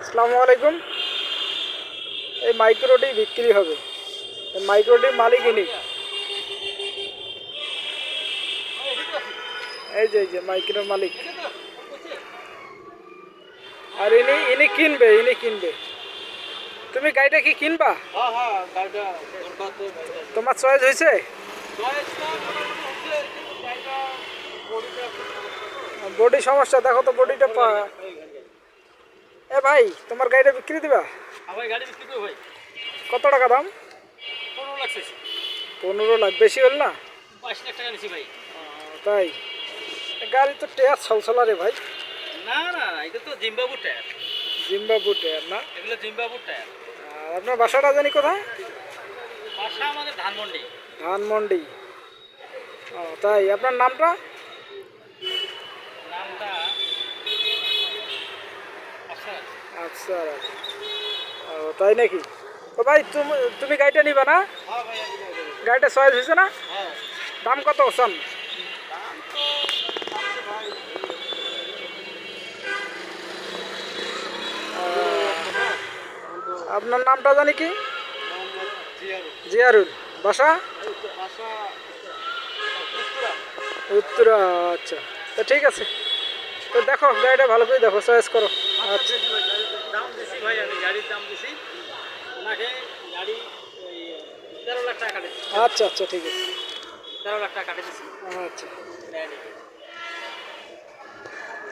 আসসালামু আলাইকুম। এই মাইক্রোটি বিক্রি হবে। এই মাইক্রোটির মালিক ইনি। এই যে মাইক্রোর মালিক। আর ইনি ইনি কিনবে। তুমি গাড়িটা কি কিনবা? তোমার চয়েস হয়েছে? বডি সমস্যা, দেখো তো বডিটা এ ভাই, তোমার গাড়িটা বিক্রি দিবা? কত টাকা দাম? 15 লাখ বেশি হল না? 22 লাখ টাকা নিছি ভাই। তাই? গাড়ি তো টায়ার ছলছলা রে ভাই। না না না, এটা তো জিম্বাবু টায়ার। জিম্বাবু টায়ার না? এগুলো জিম্বাবু টায়ার। আর আপনার বাসাটা জানি কোথায়? বাসা আমাদের ধানমন্ডি। ধানমন্ডি। ও তাই, আপনার নামটা? নামটা আফসার। আচ্ছা। ও তাই নাকি? ও ভাই, তুমি গাড়িটা নিবা না? হ্যাঁ ভাই, আমি যাবো। গাড়িটা চয়েস হয়েছে না? হ্যাঁ। দাম কত চান? দাম তো আছে ভাই। আপনার নামটা জানি কি? মোহাম্মদ জিয়ারুল। জিয়ারুল। বাসা? বাসা উত্তরা। উত্তরা। আচ্ছা, তো ঠিক আছে। তো দেখো গাড়িটা ভালো করে দেখো, চয়েস করো। আচ্ছা। দাম দিছি ভাই, আমি গাড়ির দাম দিছি ওনাকে। গাড়ি ওই 13 লাখ টাকা কাটে দিছি। আচ্ছা, ঠিক আছে। 13 লাখ টাকা কাটে দিছি। আচ্ছা।